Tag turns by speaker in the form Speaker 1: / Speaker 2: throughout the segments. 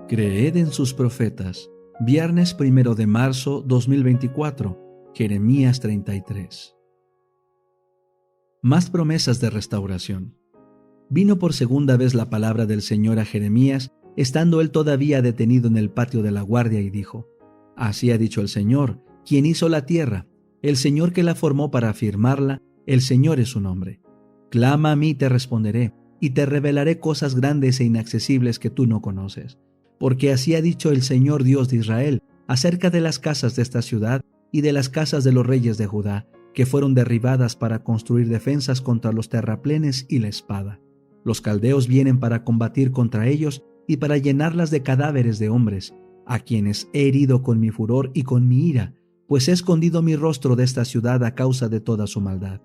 Speaker 1: Creed en sus profetas. Viernes 1 de marzo 2024. Jeremías 33. Más promesas de restauración. Vino por segunda vez la palabra del Señor a Jeremías, estando él todavía detenido en el patio de la guardia, y dijo: Así ha dicho el Señor, quien hizo la tierra, el Señor que la formó para afirmarla, el Señor es su nombre. Clama a mí y te responderé, y te revelaré cosas grandes e inaccesibles que tú no conoces. Porque así ha dicho el Señor Dios de Israel acerca de las casas de esta ciudad y de las casas de los reyes de Judá, que fueron derribadas para construir defensas contra los terraplenes y la espada. Los caldeos vienen para combatir contra ellos y para llenarlas de cadáveres de hombres, a quienes he herido con mi furor y con mi ira, pues he escondido mi rostro de esta ciudad a causa de toda su maldad.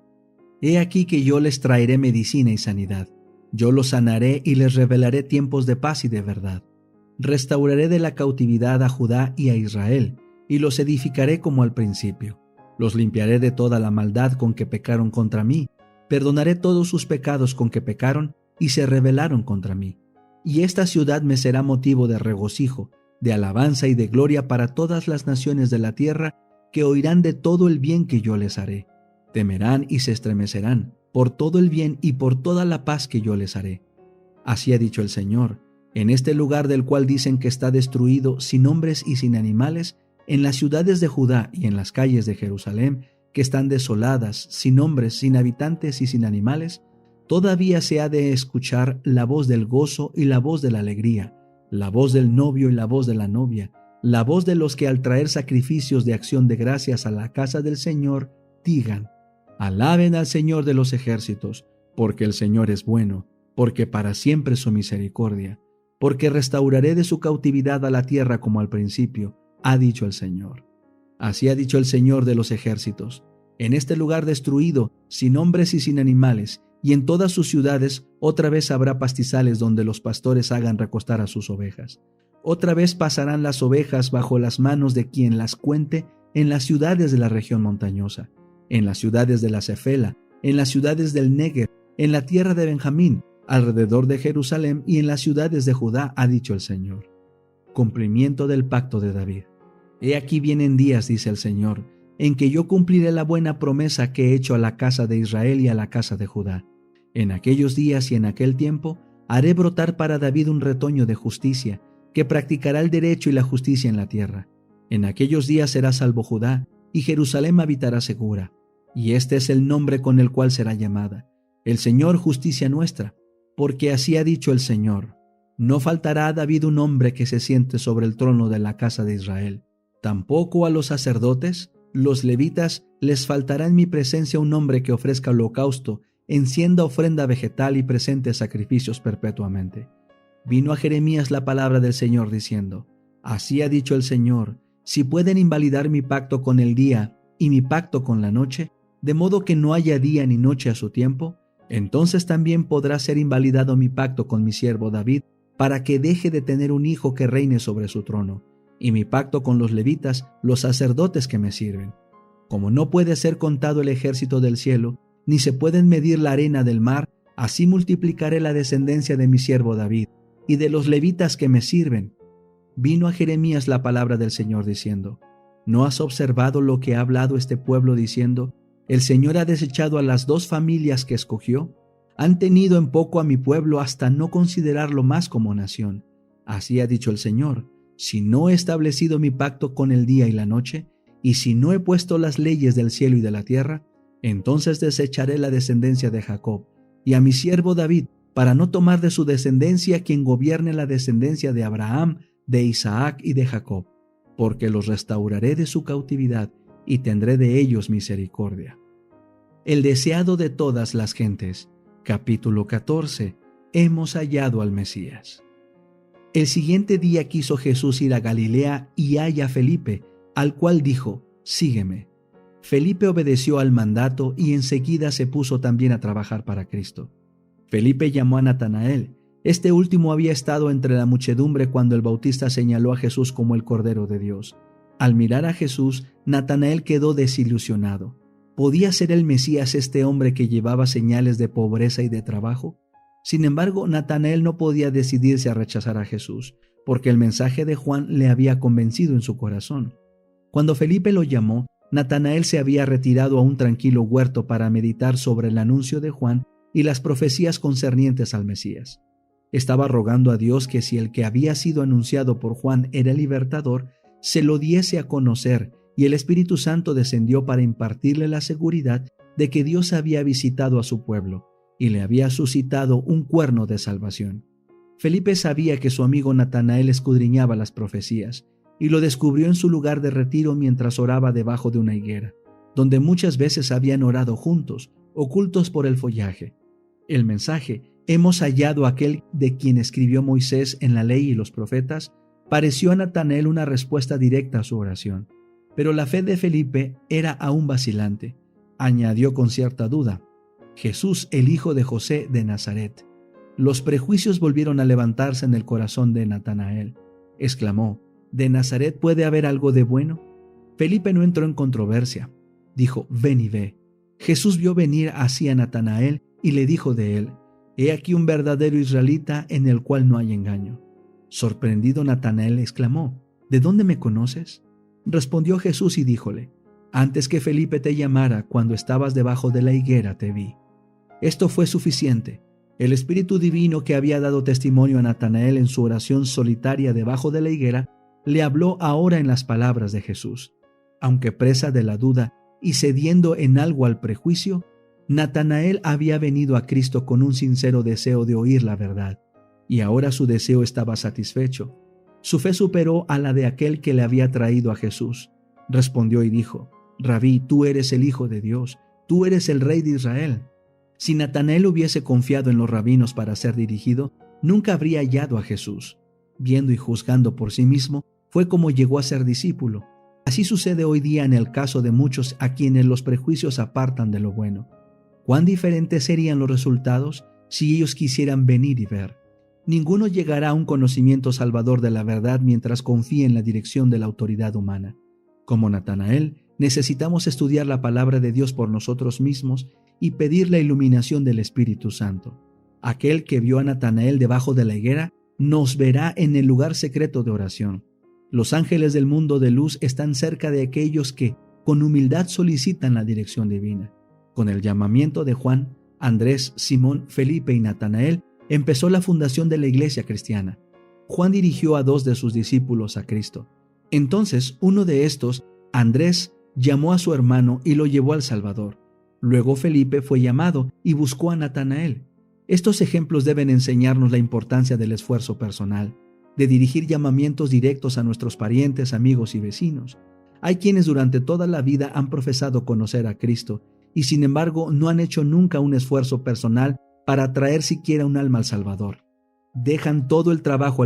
Speaker 1: He aquí que yo les traeré medicina y sanidad. Yo los sanaré y les revelaré tiempos de paz y de verdad. Restauraré de la cautividad a Judá y a Israel, y los edificaré como al principio. Los limpiaré de toda la maldad con que pecaron contra mí. Perdonaré todos sus pecados con que pecaron y se rebelaron contra mí. Y esta ciudad me será motivo de regocijo, de alabanza y de gloria para todas las naciones de la tierra, que oirán de todo el bien que yo les haré. Temerán y se estremecerán por todo el bien y por toda la paz que yo les haré. Así ha dicho el Señor: en este lugar del cual dicen que está destruido, sin hombres y sin animales, en las ciudades de Judá y en las calles de Jerusalén, que están desoladas, sin hombres, sin habitantes y sin animales, todavía se ha de escuchar la voz del gozo y la voz de la alegría, la voz del novio y la voz de la novia, la voz de los que al traer sacrificios de acción de gracias a la casa del Señor, digan: Alaben al Señor de los ejércitos, porque el Señor es bueno, porque para siempre su misericordia, porque restauraré de su cautividad a la tierra como al principio, ha dicho el Señor. Así ha dicho el Señor de los ejércitos: en este lugar destruido, sin hombres y sin animales, y en todas sus ciudades, otra vez habrá pastizales donde los pastores hagan recostar a sus ovejas. Otra vez pasarán las ovejas bajo las manos de quien las cuente en las ciudades de la región montañosa, en las ciudades de la Cefela, en las ciudades del Negev, en la tierra de Benjamín, alrededor de Jerusalén y en las ciudades de Judá, ha dicho el Señor. Cumplimiento del pacto de David. He aquí vienen días, dice el Señor, en que yo cumpliré la buena promesa que he hecho a la casa de Israel y a la casa de Judá. En aquellos días y en aquel tiempo haré brotar para David un retoño de justicia, que practicará el derecho y la justicia en la tierra. En aquellos días será salvo Judá, y Jerusalén habitará segura. Y este es el nombre con el cual será llamada: el Señor justicia nuestra. Porque así ha dicho el Señor: no faltará a David un hombre que se siente sobre el trono de la casa de Israel. Tampoco a los sacerdotes, los levitas, les faltará en mi presencia un hombre que ofrezca holocausto, encienda ofrenda vegetal y presente sacrificios perpetuamente. Vino a Jeremías la palabra del Señor diciendo: así ha dicho el Señor: si pueden invalidar mi pacto con el día y mi pacto con la noche, de modo que no haya día ni noche a su tiempo, entonces también podrá ser invalidado mi pacto con mi siervo David, para que deje de tener un hijo que reine sobre su trono, y mi pacto con los levitas, los sacerdotes que me sirven. Como no puede ser contado el ejército del cielo, ni se pueden medir la arena del mar, así multiplicaré la descendencia de mi siervo David, y de los levitas que me sirven. Vino a Jeremías la palabra del Señor diciendo: ¿no has observado lo que ha hablado este pueblo diciendo: el Señor ha desechado a las dos familias que escogió? Han tenido en poco a mi pueblo hasta no considerarlo más como nación. Así ha dicho el Señor: si no he establecido mi pacto con el día y la noche, y si no he puesto las leyes del cielo y de la tierra, entonces desecharé la descendencia de Jacob, y a mi siervo David, para no tomar de su descendencia quien gobierne la descendencia de Abraham, de Isaac y de Jacob, porque los restauraré de su cautividad y tendré de ellos misericordia. El deseado de todas las gentes. Capítulo 14. Hemos hallado al Mesías. El siguiente día quiso Jesús ir a Galilea y halla a Felipe, al cual dijo: sígueme. Felipe obedeció al mandato y enseguida se puso también a trabajar para Cristo. Felipe llamó a Natanael. Este último había estado entre la muchedumbre cuando el Bautista señaló a Jesús como el Cordero de Dios. Al mirar a Jesús, Natanael quedó desilusionado. ¿Podía ser el Mesías este hombre que llevaba señales de pobreza y de trabajo? Sin embargo, Natanael no podía decidirse a rechazar a Jesús, porque el mensaje de Juan le había convencido en su corazón. Cuando Felipe lo llamó, Natanael se había retirado a un tranquilo huerto para meditar sobre el anuncio de Juan y las profecías concernientes al Mesías. Estaba rogando a Dios que si el que había sido anunciado por Juan era el libertador, se lo diese a conocer, y el Espíritu Santo descendió para impartirle la seguridad de que Dios había visitado a su pueblo y le había suscitado un cuerno de salvación. Felipe sabía que su amigo Natanael escudriñaba las profecías, y lo descubrió en su lugar de retiro mientras oraba debajo de una higuera, donde muchas veces habían orado juntos, ocultos por el follaje. El mensaje, hemos hallado aquel de quien escribió Moisés en la ley y los profetas, pareció a Natanael una respuesta directa a su oración. Pero la fe de Felipe era aún vacilante. Añadió con cierta duda: Jesús, el hijo de José de Nazaret. Los prejuicios volvieron a levantarse en el corazón de Natanael. Exclamó: ¿de Nazaret puede haber algo de bueno? Felipe no entró en controversia. Dijo: ven y ve. Jesús vio venir hacia Natanael y le dijo de él: he aquí un verdadero israelita en el cual no hay engaño. Sorprendido, Natanael exclamó: ¿de dónde me conoces? Respondió Jesús y díjole: antes que Felipe te llamara, cuando estabas debajo de la higuera, te vi. Esto fue suficiente. El Espíritu Divino que había dado testimonio a Natanael en su oración solitaria debajo de la higuera, le habló ahora en las palabras de Jesús. Aunque presa de la duda y cediendo en algo al prejuicio, Natanael había venido a Cristo con un sincero deseo de oír la verdad, y ahora su deseo estaba satisfecho. Su fe superó a la de aquel que le había traído a Jesús. Respondió y dijo: Rabí, tú eres el Hijo de Dios, tú eres el Rey de Israel. Si Natanael hubiese confiado en los rabinos para ser dirigido, nunca habría hallado a Jesús. Viendo y juzgando por sí mismo, fue como llegó a ser discípulo. Así sucede hoy día en el caso de muchos a quienes los prejuicios apartan de lo bueno. ¿Cuán diferentes serían los resultados si ellos quisieran venir y ver? Ninguno llegará a un conocimiento salvador de la verdad mientras confíe en la dirección de la autoridad humana. Como Natanael, necesitamos estudiar la palabra de Dios por nosotros mismos y pedir la iluminación del Espíritu Santo. Aquel que vio a Natanael debajo de la higuera nos verá en el lugar secreto de oración. Los ángeles del mundo de luz están cerca de aquellos que, con humildad, solicitan la dirección divina. Con el llamamiento de Juan, Andrés, Simón, Felipe y Natanael, empezó la fundación de la iglesia cristiana. Juan dirigió a 2 de sus discípulos a Cristo. Entonces, uno de estos, Andrés, llamó a su hermano y lo llevó al Salvador. Luego Felipe fue llamado y buscó a Natanael. Estos ejemplos deben enseñarnos la importancia del esfuerzo personal, de dirigir llamamientos directos a nuestros parientes, amigos y vecinos. Hay quienes durante toda la vida han profesado conocer a Cristo y sin embargo no han hecho nunca un esfuerzo personal para traer siquiera un alma al Salvador. Dejan todo el trabajo